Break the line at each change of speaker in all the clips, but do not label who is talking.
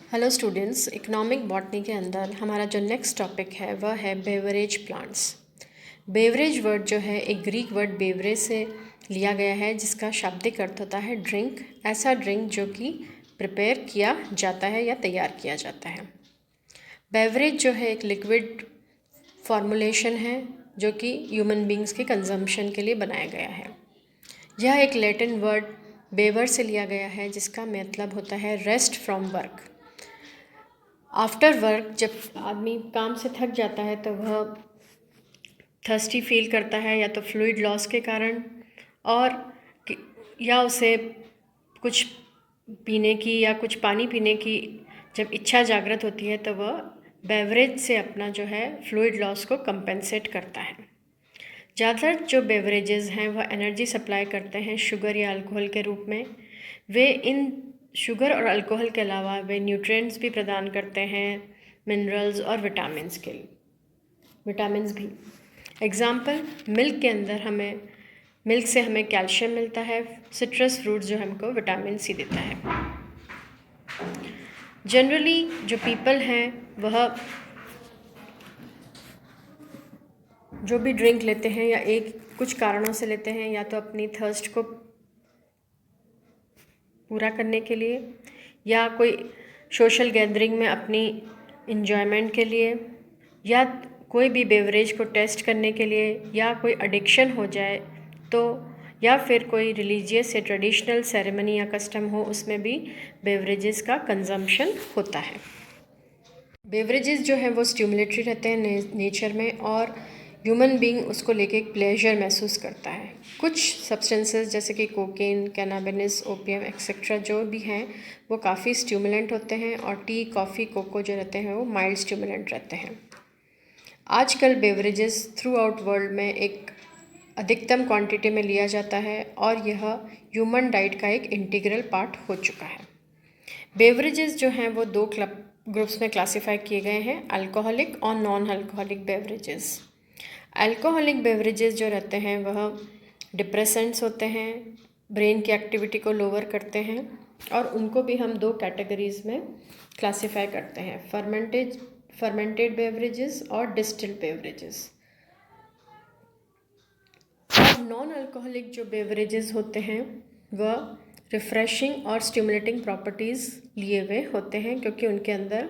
Hello students, economic botany के अंदर हमारा जो नेक्स्ट टॉपिक है वह है बेवरेज प्लांट्स। बेवरेज वर्ड जो है एक ग्रीक वर्ड बेवरेज से लिया गया है, जिसका शाब्दिक अर्थ होता है ड्रिंक। ऐसा ड्रिंक जो कि प्रिपेयर किया जाता है या तैयार किया जाता है। बेवरेज जो है एक लिक्विड फॉर्मुलेशन है जो कि ह्यूमन बींग्स के कंजम्पशन के लिए बनाया गया है। यह एक लैटिन वर्ड बेवर से लिया गया है, जिसका मतलब होता है rest from work. After work जब आदमी काम से थक जाता है तो वह थर्स्टी फील करता है, या तो फ्लूइड लॉस के कारण और या उसे कुछ पीने की या कुछ पानी पीने की जब इच्छा जागृत होती है तो वह बेवरेज से अपना जो है फ्लूइड लॉस को कंपेंसेट करता है। ज़्यादातर जो बेवरेजेस हैं वह एनर्जी सप्लाई करते हैं शुगर या अल्कोहल के रूप में। वे इन शुगर और अल्कोहल के अलावा वे न्यूट्रिएंट्स भी प्रदान करते हैं, मिनरल्स और विटामिन्स भी। एग्जाम्पल, मिल्क के अंदर मिल्क से हमें कैल्शियम मिलता है। सिट्रस फ्रूट जो हमको विटामिन सी देता है। जनरली जो पीपल हैं वह जो भी ड्रिंक लेते हैं या कुछ कारणों से लेते हैं, या तो अपनी थर्स्ट को पूरा करने के लिए, या कोई सोशल गैदरिंग में अपनी इन्जॉयमेंट के लिए, या कोई भी बेवरेज को टेस्ट करने के लिए, या कोई एडिक्शन हो जाए तो, या फिर कोई रिलीजियस या ट्रेडिशनल सेरेमनी या कस्टम हो, उसमें भी बेवरेजेस का कंजम्पशन होता है। बेवरेजेस जो है वो स्टिमुलेटरी रहते हैं नेचर में, और ह्यूमन बीइंग उसको लेके एक प्लेजर महसूस करता है। कुछ सब्सटेंसेस जैसे कि कोकेन, कैनाबिस, ओपियम एक्सेट्रा जो भी हैं वो काफ़ी स्टिमुलेंट होते हैं, और टी, कॉफ़ी, कोको जो रहते हैं वो माइल्ड स्टिमुलेंट रहते हैं। आजकल बेवरेजेस थ्रू आउट वर्ल्ड में एक अधिकतम क्वांटिटी में लिया जाता है, और यह ह्यूमन डाइट का एक इंटीग्रल पार्ट हो चुका है। बेवरेजेस जो हैं वो दो ग्रुप्स में क्लासीफाई किए गए हैं, अल्कोहलिक और non alcoholic beverages. Alcoholic beverages जो रहते हैं वह डिप्रेसेंट्स होते हैं, ब्रेन की एक्टिविटी को लोअर करते हैं, और उनको भी हम दो कैटेगरीज में क्लासीफाई करते हैं, फर्मेंटेड बेवरेजेस और डिस्टिल्ड बेवरेजेस। और नॉन अल्कोहलिक जो बेवरेजेस होते हैं वह रिफ़्रेशिंग और स्टिमुलेटिंग प्रॉपर्टीज़ लिए हुए होते हैं, क्योंकि उनके अंदर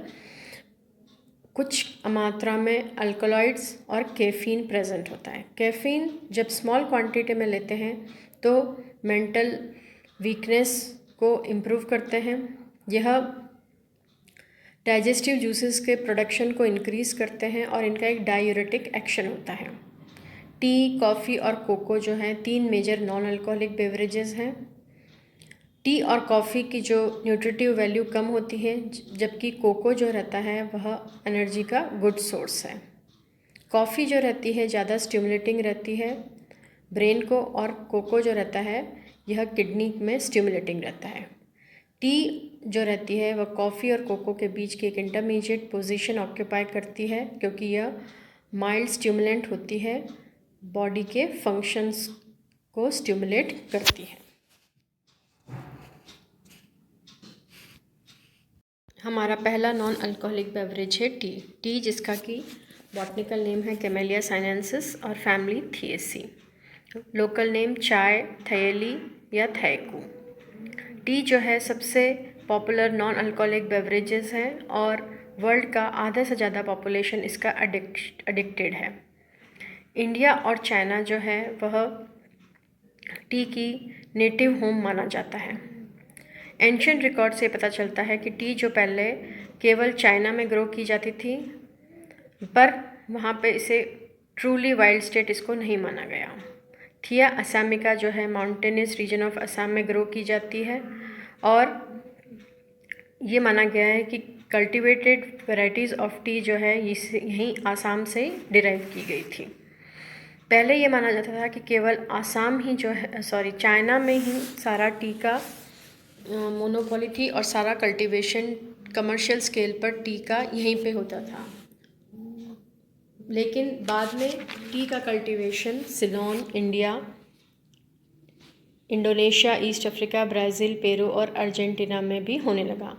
कुछ मात्रा में अल्कलॉइड्स और कैफ़ीन प्रेजेंट होता है। कैफ़ीन जब स्मॉल क्वांटिटी में लेते हैं तो मेंटल वीकनेस को इम्प्रूव करते हैं। यह डाइजेस्टिव जूसेस के प्रोडक्शन को इंक्रीज़ करते हैं, और इनका एक डायूरेटिक एक्शन होता है। टी, कॉफ़ी और कोको जो हैं 3 मेजर नॉन अल्कोहलिक बेवरेजेस हैं। टी और कॉफ़ी की जो न्यूट्रिटिव वैल्यू कम होती है, जबकि कोको जो रहता है वह एनर्जी का गुड सोर्स है। कॉफ़ी जो रहती है ज़्यादा स्टिमुलेटिंग रहती है ब्रेन को, और कोको जो रहता है यह किडनी में स्टिमुलेटिंग रहता है। टी जो रहती है वह कॉफ़ी और कोको के बीच की एक इंटरमीडिएट पोजीशन ऑक्यूपाई करती है, क्योंकि यह माइल्ड स्टिमुलेंट होती है, बॉडी के फंक्शंस को स्टिमुलेट करती है। हमारा पहला नॉन अल्कोहलिक बेवरेज है टी, जिसका कि बॉटनिकल नेम है कैमेलिया साइनेंसिस और फैमिली थिएसी। लोकल नेम चाय, थैली या थैकू। टी जो है सबसे पॉपुलर नॉन अल्कोहलिक बेवरेजेस है, और वर्ल्ड का आधा से ज़्यादा पॉपुलेशन इसका एडिक्टेड है। इंडिया और चाइना जो है वह टी की नेटिव होम माना जाता है। एंशिएंट रिकॉर्ड से पता चलता है कि टी जो पहले केवल चाइना में ग्रो की जाती थी, पर वहाँ पे इसे ट्रूली वाइल्ड स्टेट इसको नहीं माना गया। थिया असामिका जो है माउंटेनियस रीजन ऑफ असम में ग्रो की जाती है, और ये माना गया है कि कल्टिवेटेड वेराइटीज़ ऑफ टी जो है यहीं आसाम से डिराइव की गई थी। पहले ये माना जाता था कि केवल आसाम ही जो है चाइना में ही सारा टी का मोनोपोली थी, और सारा कल्टीवेशन कमर्शियल स्केल पर टी का यहीं पे होता था। लेकिन बाद में टी का cultivation Ceylon, India, Indonesia, east Africa, Brazil, Peru और अर्जेंटीना में भी होने लगा।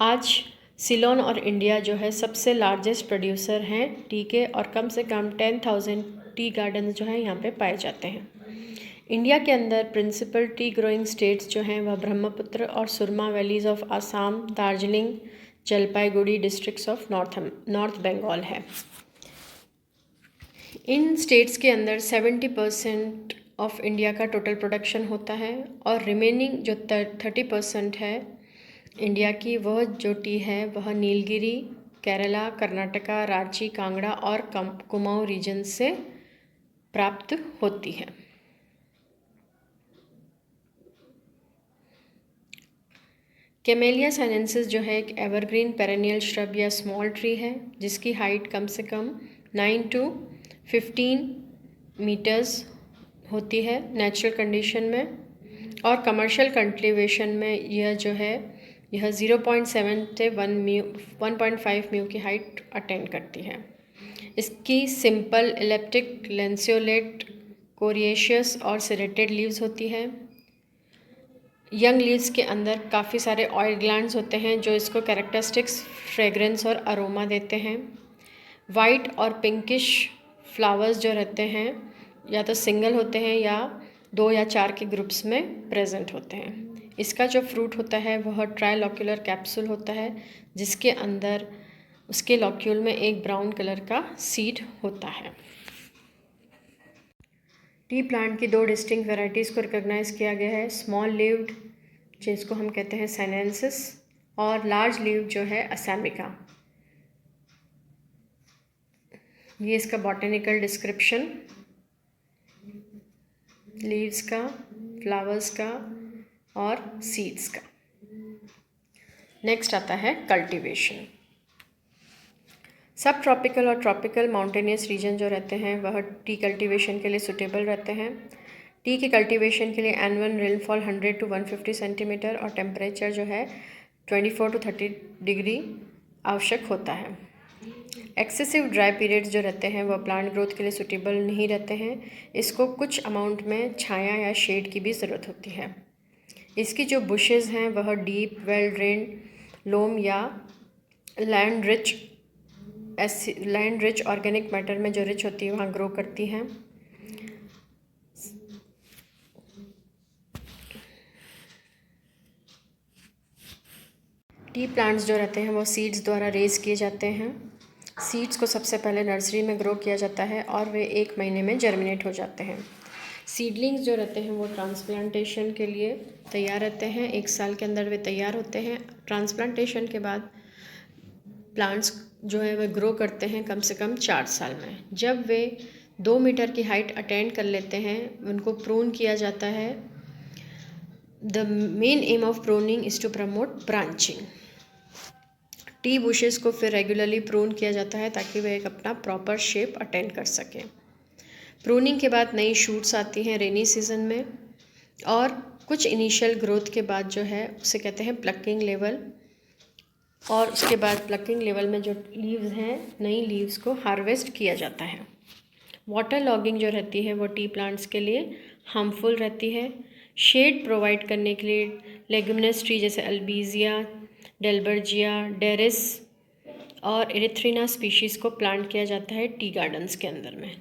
आज सिलोन और इंडिया जो है सबसे लार्जेस्ट प्रोड्यूसर हैं टी के, और कम से कम 10,000 टी गार्डन जो हैं यहाँ पे पाए जाते हैं। इंडिया के अंदर प्रिंसिपल टी ग्रोइंग स्टेट्स जो हैं वह ब्रह्मपुत्र और Surma valleys of Assam, Darjeeling, Jalpaiguri districts of north Bengal है। इन स्टेट्स के अंदर 70% ऑफ इंडिया का टोटल प्रोडक्शन होता है, और रिमेनिंग जो 30% है इंडिया की, वह जो टी है वह नीलगिरी, केरला, कर्नाटका, रांची, कांगड़ा और कुमाऊं रीजन से प्राप्त होती है। कैमेलिया साइनेंसिस जो है एक एवरग्रीन पेरेनियल श्रब या स्मॉल ट्री है, जिसकी हाइट कम से कम 9 to 15 मीटर्स होती है नेचुरल कंडीशन में, और कमर्शियल कल्टीवेशन में यह 0.7 से 1.5 म्यू की हाइट अटेंड करती है। इसकी सिंपल इलेप्टिक लेंसियोलेट कोरिएशियस और सेरेटेड लीव्स होती है। यंग लीव्स के अंदर काफ़ी सारे ऑयल ग्लैंड्स होते हैं जो इसको कैरेक्टरिस्टिक्स फ्रेग्रेंस और अरोमा देते हैं। वाइट और पिंकिश फ्लावर्स जो रहते हैं या तो सिंगल होते हैं या 2 या 4 के ग्रुप्स में प्रेजेंट होते हैं। इसका जो फ्रूट होता है वह ट्राइलॉक्यूलर कैप्सूल होता है, जिसके अंदर उसके लॉक्यूल में एक ब्राउन कलर का सीड होता है। टी प्लांट की 2 डिस्टिंक्ट वेराइटीज़ को रिकॉग्नाइज़ किया गया है, स्मॉल लीव्ड जिसको हम कहते हैं साइनेंसिस, और लार्ज लीव्ड जो है असामिका। ये इसका बॉटनिकल डिस्क्रिप्शन लीव्स का, फ्लावर्स का और सीड्स का। नेक्स्ट आता है कल्टीवेशन। सब ट्रॉपिकल और ट्रॉपिकल माउंटेनियस रीजन जो रहते हैं वह टी कल्टीवेशन के लिए सुटेबल रहते हैं। टी के कल्टीवेशन के लिए एनुअल रेनफॉल 100 to 150 सेंटीमीटर और टेम्परेचर जो है 24 to 30 डिग्री आवश्यक होता है। एक्सेसिव ड्राई पीरियड्स जो रहते हैं वह प्लांट ग्रोथ के लिए सुटेबल नहीं रहते हैं। इसको कुछ अमाउंट में छाया या शेड की भी ज़रूरत होती है। इसकी जो बुशेज़ हैं वह डीप वेल ड्रेन्ड लोम या लैंड रिच ऑर्गेनिक मैटर में जो रिच होती है वहाँ ग्रो करती हैं। टी प्लांट्स जो रहते हैं वो सीड्स द्वारा रेज किए जाते हैं। सीड्स को सबसे पहले नर्सरी में ग्रो किया जाता है और वे 1 महीने में जर्मिनेट हो जाते हैं। सीडलिंग्स जो रहते हैं वो ट्रांसप्लांटेशन के लिए तैयार रहते हैं। 1 साल के अंदर वे तैयार होते हैं। ट्रांसप्लांटेशन के बाद प्लांट्स जो है वे ग्रो करते हैं कम से कम 4 साल में। जब वे 2 मीटर की हाइट अटेंड कर लेते हैं उनको प्रून किया जाता है। The main aim of pruning is to promote branching. Tea bushes को फिर रेगुलरली प्रून किया जाता है ताकि वे एक अपना प्रॉपर शेप अटेंड कर सकें। प्रूनिंग के बाद नई शूट्स आती हैं रेनी सीजन में, और कुछ इनिशियल ग्रोथ के बाद जो है उसे कहते हैं प्लकिंग लेवल, और उसके बाद प्लकिंग लेवल में जो लीव्स हैं नई लीव्स को हार्वेस्ट किया जाता है। वाटर लॉगिंग जो रहती है वो टी प्लांट्स के लिए हार्मफुल रहती है। शेड प्रोवाइड करने के लिए लेग्यूमिनस ट्री जैसे अल्बीजिया, डेल्बर्जिया, डेरिस और एरिथ्रीना स्पीशीज़ को प्लांट किया जाता है टी गार्डन्स के अंदर में।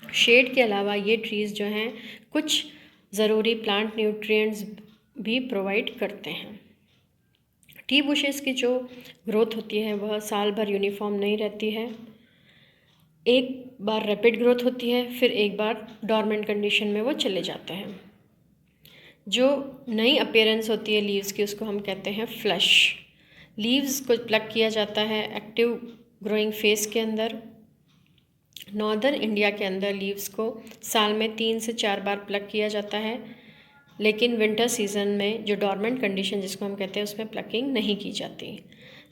शेड के अलावा ये ट्रीज़ जो हैं कुछ ज़रूरी प्लांट न्यूट्रिएंट्स भी प्रोवाइड करते हैं। टी बुशेस की जो ग्रोथ होती है वह साल भर यूनिफॉर्म नहीं रहती है। एक बार रैपिड ग्रोथ होती है, फिर एक बार डॉर्मेंट कंडीशन में वो चले जाते हैं। जो नई अपीयरेंस होती है लीव्स की उसको हम कहते हैं फ्लश। लीव्स को प्लक किया जाता है एक्टिव ग्रोइंग फेज के अंदर। नॉर्दर्न इंडिया के अंदर लीव्स को साल में 3 से 4 बार प्लक किया जाता है, लेकिन विंटर सीजन में जो डॉर्मेंट कंडीशन जिसको हम कहते हैं उसमें प्लकिंग नहीं की जाती।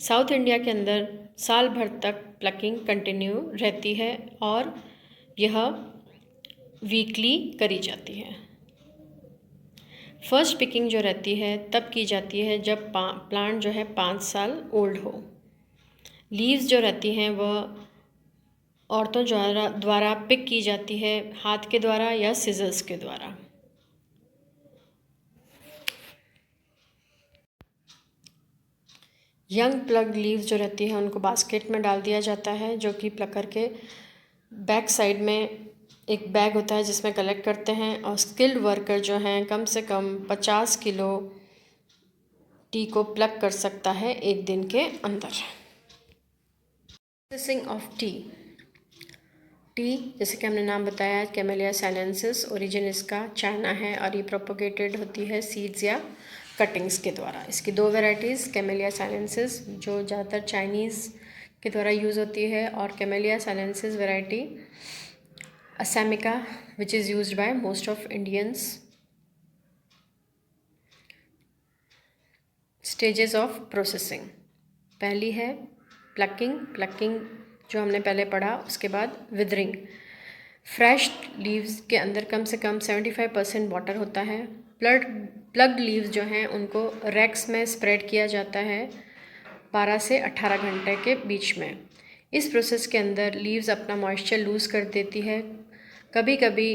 साउथ इंडिया के अंदर साल भर तक प्लकिंग कंटिन्यू रहती है और यह वीकली करी जाती है। फर्स्ट पिकिंग जो रहती है तब की जाती है जब प्लांट जो है 5 साल ओल्ड हो। लीव्स जो रहती हैं वह औरतों द्वारा पिक की जाती है, हाथ के द्वारा या सिजर्स के द्वारा। यंग प्लग लीव्स जो रहती हैं उनको बास्केट में डाल दिया जाता है, जो कि प्लग करके बैक साइड में एक बैग होता है जिसमें कलेक्ट करते हैं। और स्किल्ड वर्कर जो हैं कम से कम 50 किलो टी को प्लग कर सकता है एक दिन के अंदर। Processing of T. जैसे कि हमने नाम बताया, कैमेलिया साइनेंसिस, ओरिजिन इसका चाइना है और ये प्रोपोगेटेड होती है सीड्स या कटिंग्स के द्वारा। इसकी दो वैरायटीज़, कैमेलिया साइनेंसिस जो ज़्यादातर चाइनीज़ के द्वारा यूज़ होती है, और camellia sinensis variety assamica which is used by most of Indians. Stages of processing. पहली है प्लकिंग जो हमने पहले पढ़ा। उसके बाद विदरिंग। फ्रेश लीव्स के अंदर कम से कम 75% वाटर होता है। प्लग्ड लीव्स जो हैं उनको रैक्स में स्प्रेड किया जाता है 12 से 18 घंटे के बीच में। इस प्रोसेस के अंदर लीव्स अपना मॉइस्चर लूज़ कर देती है। कभी कभी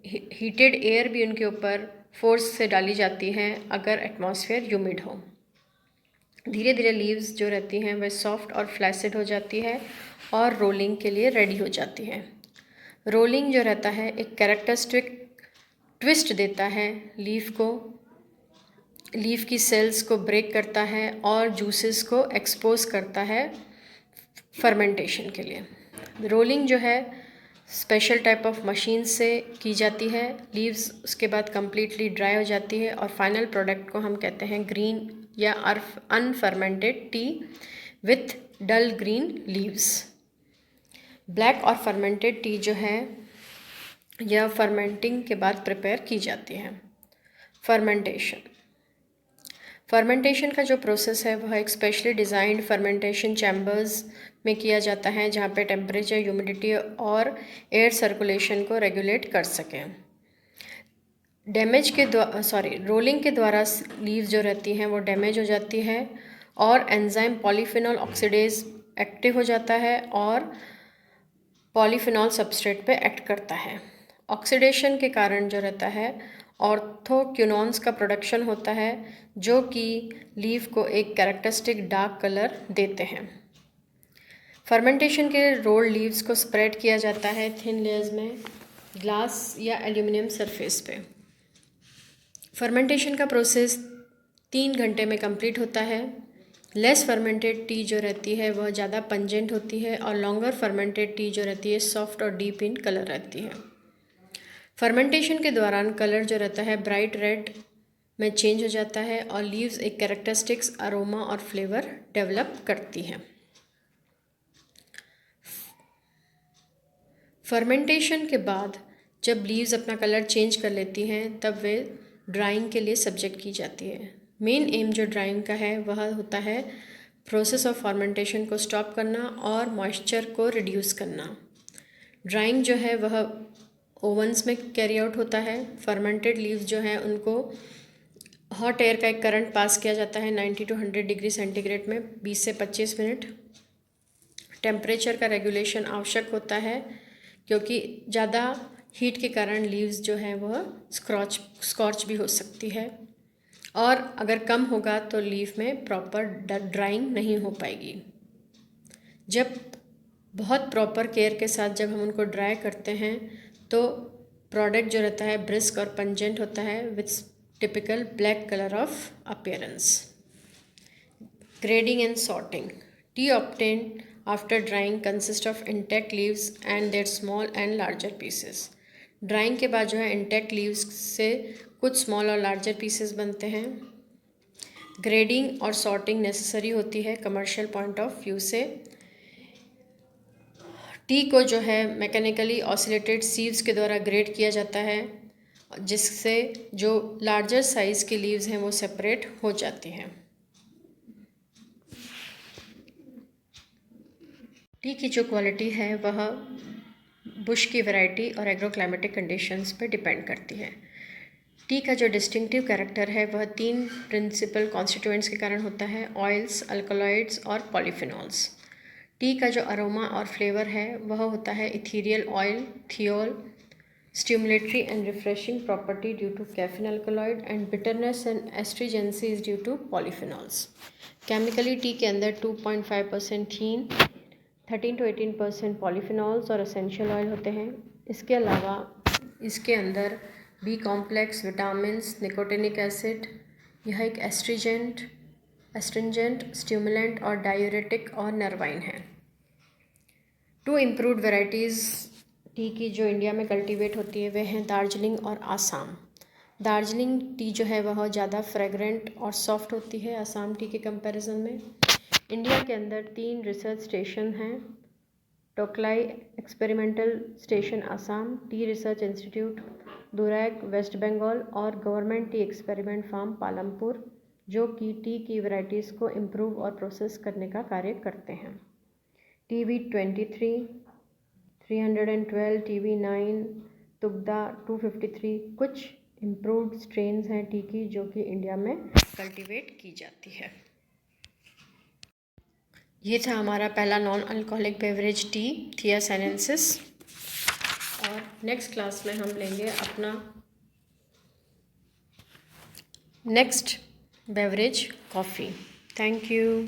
हीटेड एयर भी उनके ऊपर फोर्स से डाली जाती है अगर एटमॉस्फेयर ह्यूमिड हो। धीरे धीरे लीव्स जो रहती हैं वह सॉफ्ट और फ्लैसिड हो जाती है और रोलिंग के लिए रेडी हो जाती है। रोलिंग जो रहता है एक कैरेक्टरिस्टिक ट्विस्ट देता है लीफ की सेल्स को ब्रेक करता है और जूसेस को एक्सपोज करता है फर्मेंटेशन के लिए। रोलिंग जो है स्पेशल टाइप ऑफ मशीन से की जाती है। लीव्स उसके बाद कम्प्लीटली ड्राई हो जाती है और फाइनल प्रोडक्ट को हम कहते हैं ग्रीन या unfermented tea with dull green leaves. Black और फर्मेंटेड टी जो है यह फर्मेंटिंग के बाद प्रिपेयर की जाती है। फर्मेंटेशन का जो प्रोसेस है वह एक स्पेशली डिज़ाइंड फर्मेंटेशन चैम्बर्स में किया जाता है जहाँ पे टेम्परेचर, ह्यूमिडिटी और एयर सर्कुलेशन को रेगुलेट कर सकें। रोलिंग के द्वारा लीव्स जो रहती हैं वो डैमेज हो जाती है और एंजाइम पॉलीफिनॉल ऑक्सीडेज एक्टिव हो जाता है और पॉलीफिनॉल सबस्ट्रेट पे एक्ट करता है। ऑक्सीडेशन के कारण जो रहता है ऑर्थोक्विनोन्स का प्रोडक्शन होता है जो कि लीफ को एक कैरेक्टरिस्टिक डार्क कलर देते हैं। फर्मेंटेशन के रोल्ड लीव्स को स्प्रेड किया जाता है थिन लेयर्स में ग्लास या एल्यूमिनियम सरफेस पे। फर्मेंटेशन का प्रोसेस 3 घंटे में कंप्लीट होता है। लेस फर्मेंटेड टी जो रहती है वह ज़्यादा पंजेंट होती है और लॉन्गर फर्मेंटेड टी जो रहती है सॉफ्ट और डीप इन कलर रहती है। फर्मेंटेशन के दौरान कलर जो रहता है ब्राइट रेड में चेंज हो जाता है और लीव्स एक कैरेक्टरिस्टिक्स अरोमा और फ्लेवर डेवलप करती हैं। फर्मेंटेशन के बाद जब लीव्स अपना कलर चेंज कर लेती हैं तब वे ड्राइंग के लिए सब्जेक्ट की जाती है। मेन एम जो ड्राइंग का है वह होता है प्रोसेस ऑफ फर्मेंटेशन को स्टॉप करना और मॉइस्चर को रिड्यूस करना। ड्राइंग जो है वह ओवन्स में कैरी आउट होता है। फर्मेंटेड लीव्स जो हैं उनको हॉट एयर का एक करंट पास किया जाता है 90 to 100 डिग्री सेंटीग्रेड में 20 से 25 मिनट। टेम्परेचर का रेगुलेशन आवश्यक होता है क्योंकि ज़्यादा हीट के कारण लीव्स जो हैं वह स्कॉर्च भी हो सकती है और अगर कम होगा तो लीफ में प्रॉपर ड्राइंग नहीं हो पाएगी। जब बहुत प्रॉपर केयर के साथ जब हम उनको ड्राई करते हैं तो प्रोडक्ट जो रहता है ब्रिस्क और पंजेंट होता है with typical black colour of appearance. Grading and sorting. Tea obtained after drying consist of intact leaves and their small and larger pieces. Drying के बाद जो है इंटैक्ट लीव्स से कुछ स्मॉल और लार्जर पीसेस बनते हैं। ग्रेडिंग और सॉर्टिंग नेसेसरी होती है कमर्शियल पॉइंट ऑफ व्यू से। टी को जो है मैकेनिकली ऑसिलेटेड सीव्स के द्वारा ग्रेड किया जाता है जिससे जो लार्जर साइज़ की लीव्स हैं वो सेपरेट हो जाती हैं। टी की जो क्वालिटी है वह बुश की वैरायटी और एग्रोक्लाइमेटिक कंडीशंस पर डिपेंड करती है। टी का जो डिस्टिंक्टिव कैरेक्टर है वह 3 प्रिंसिपल कॉन्स्टिट्यूएंट्स के कारण होता है, ऑयल्स, अल्कलॉइड्स और पॉलीफिनॉल्स। टी का जो अरोमा और फ्लेवर है वह होता है ethereal oil, thiol, stimulatory and refreshing property due to caffeine alkaloid, and bitterness and astringency is due to polyphenols. Chemically tea के अंदर 2.5% थीन, 13 to 18% पॉलीफिनॉल्स और एसेंशियल ऑयल होते हैं। इसके अलावा इसके अंदर B complex, vitamins, nicotinic acid, यह एक एस्ट्रिंजेंट, स्टिमुलेंट और डायूरेटिक और नर्वाइन है। टू इम्प्रूव्ड वेराइटीज़ टी की जो इंडिया में कल्टीवेट होती है वे हैं दार्जिलिंग और आसाम। दार्जिलिंग टी जो है वह ज़्यादा फ्रेगरेंट और सॉफ्ट होती है आसाम टी के कंपैरिजन में। इंडिया के अंदर 3 रिसर्च स्टेशन हैं, Tocklai experimental station Assam, tea research institute दुरैग वेस्ट बंगाल और government tea experiment farm Palampur, जो कि टी की वैरायटीज़ को इम्प्रूव और प्रोसेस करने का कार्य करते हैं। TB23, 312, TB9, तुगदा 253 कुछ इम्प्रूव्ड स्ट्रेन्स हैं टी की जो कि इंडिया में कल्टीवेट की जाती है। ये था हमारा पहला नॉन अल्कोहलिक बेवरेज टी, थियासाइनेंसिस। और नेक्स्ट क्लास में हम लेंगे अपना next beverage coffee. Thank you.